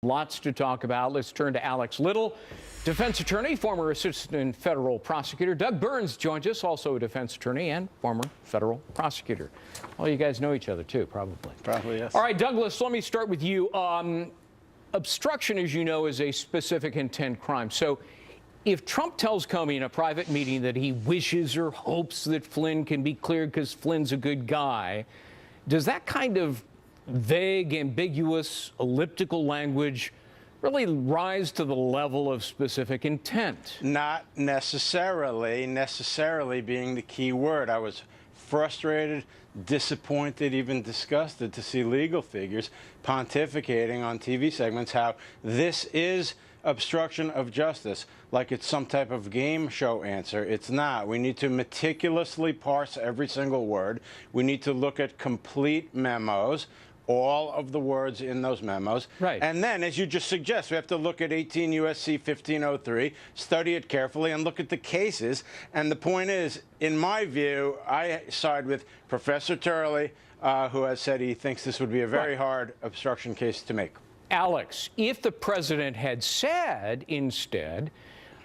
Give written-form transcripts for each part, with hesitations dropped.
Lots to talk about. Let's turn to Alex Little, defense attorney, former assistant federal prosecutor. Doug Burns joins us, also a defense attorney and former federal prosecutor. Well, you guys know each other too, probably. Probably, yes. All right, Douglas, let me start with you. Obstruction, as you know, is a specific intent crime. So if Trump tells Comey in a private meeting that he wishes or hopes that Flynn can be cleared because Flynn's a good guy, does that kind of vague, ambiguous, elliptical language really rise to the level of specific intent? Not necessarily being the key word. I was frustrated, disappointed, even disgusted to see legal figures pontificating on TV segments how this is obstruction of justice, like it's some type of game show answer. It's not. We need to meticulously parse every single word. We need to look at complete memos, all of the words in those memos. Right. And then, as you just suggest, we have to look at 18 U.S.C. 1503, study it carefully, and look at the cases. And the point is, in my view, I side with Professor Turley, who has said he thinks this would be a very hard obstruction case to make. Alex, if the president had said instead,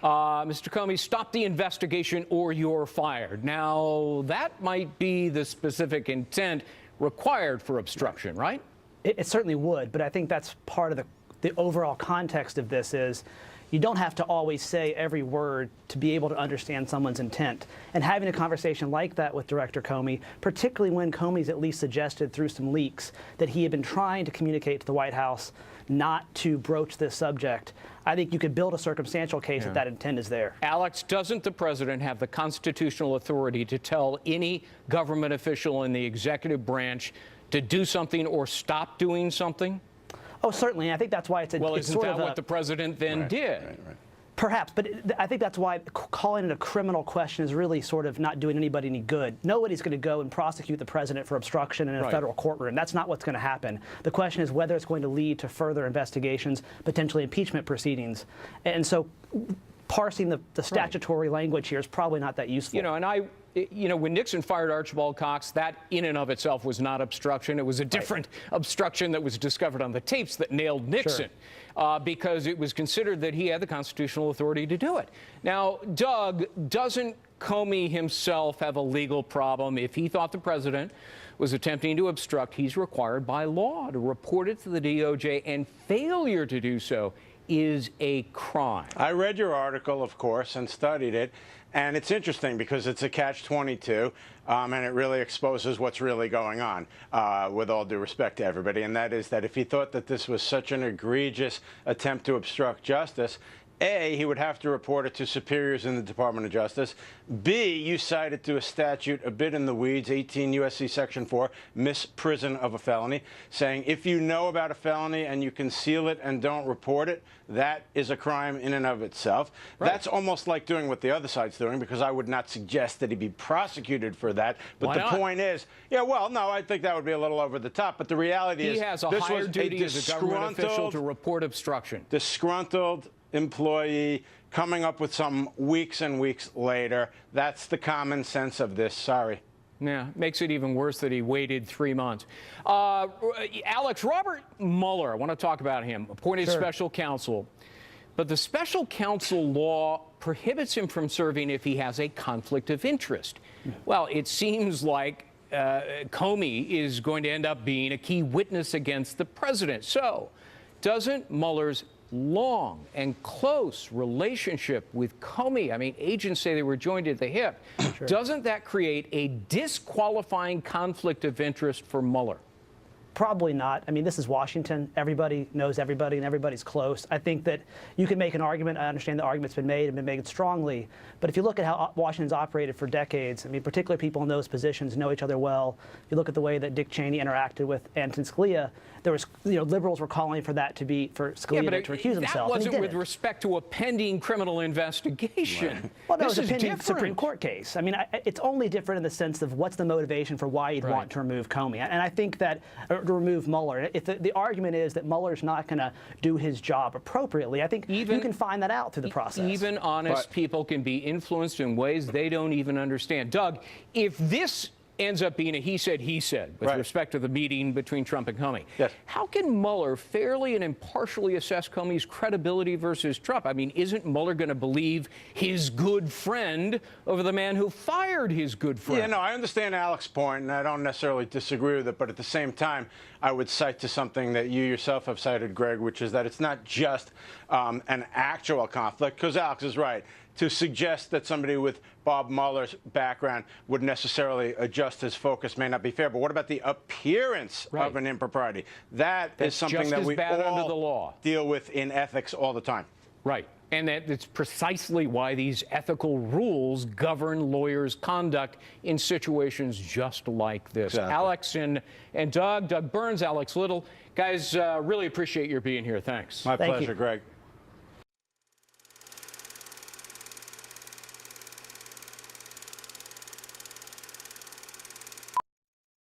Mr. Comey, stop the investigation or you're fired. Now, that might be the specific intent required for obstruction, right? It certainly would, but I think that's part of the overall context of this is you don't have to always say every word to be able to understand someone's intent. And having a conversation like that with Director Comey, particularly when Comey's at least suggested through some leaks that he had been trying to communicate to the White House not to broach this subject, I think you could build a circumstantial case that intent is there. Alex, doesn't the president have the constitutional authority to tell any government official in the executive branch to do something or stop doing something? Oh, certainly. I think that's why it's Well, it's isn't sort that of what the president then did? Right. Perhaps, but I think that's why calling it a criminal question is really sort of not doing anybody any good. Nobody's going to go and prosecute the president for obstruction in a federal courtroom. That's not what's going to happen. The question is whether it's going to lead to further investigations, potentially impeachment proceedings. And so parsing the statutory language here is probably not that useful. You know, when Nixon fired Archibald Cox, that in and of itself was not obstruction. It was a different obstruction that was discovered on the tapes that nailed Nixon. Because it was considered that he had the constitutional authority to do it. Now, Doug, doesn't Comey himself have a legal problem? If he thought the president was attempting to obstruct, he's required by law to report it to the DOJ, and failure to do so is a crime. I read your article, of course, and studied it. And it's interesting because it's a catch-22, and it really exposes what's really going on, with all due respect to everybody. And that is that if he thought that this was such an egregious attempt to obstruct justice, A, he would have to report it to superiors in the Department of Justice. B, you cited to a statute a bit in the weeds, 18 U.S.C. Section 4, misprison of a felony, saying if you know about a felony and you conceal it and don't report it, that is a crime in and of itself. Right. That's almost like doing what the other side's doing, because I would not suggest that he be prosecuted for that. But Why the not? Point is, yeah, well, no, I think that would be a little over the top. But the reality is, he has a higher duty as a government official to report obstruction. Disgruntled employee coming up with some weeks and weeks later. That's the common sense of this. Sorry. Yeah, makes it even worse that he waited 3 months. Alex, Robert Mueller, I want to talk about him, appointed special counsel. But the special counsel law prohibits him from serving if he has a conflict of interest. Well, it seems like Comey is going to end up being a key witness against the president. So, doesn't Mueller's long and close relationship with Comey, I mean, agents say they were joined at the hip, doesn't that create a disqualifying conflict of interest for Mueller? Probably not. I mean, this is Washington. Everybody knows everybody, and everybody's close. I think that you can make an argument. I understand the argument's been made and been made strongly. But if you look at how Washington's operated for decades, I mean, particularly people in those positions know each other well. If you look at the way that Dick Cheney interacted with Antonin Scalia, there was, liberals were calling for that to be, for Scalia to recuse himself. That wasn't with respect to a pending criminal investigation. Right. Well, no, this it was a pending different. Supreme Court case. I mean, it's only different in the sense of what's the motivation for why you'd want to remove Comey. And I think that, to remove Mueller, if the argument is that Mueller's not going to do his job appropriately, I think you can find that out through the process. Even honest people can be influenced in ways they don't even understand. Doug, if this ends up being a he said with respect to the meeting between Trump and Comey. Yes. How can Mueller fairly and impartially assess Comey's credibility versus Trump? I mean, isn't Mueller going to believe his good friend over the man who fired his good friend? Yeah, no, I understand Alex's point, and I don't necessarily disagree with it, but at the same time, I would cite to something that you yourself have cited, Greg, which is that it's not just an actual conflict, because Alex is right. To suggest that somebody with Bob Mueller's background would necessarily adjust his focus may not be fair. But what about the appearance of an impropriety? That's something just that as we bad all under the law. deal with in ethics all the time. Right. And that's precisely why these ethical rules govern lawyers' conduct in situations just like this. Exactly. Alex and Doug Burns, Alex Little. Guys, really appreciate your being here. Thanks. My Thank pleasure, you. Greg.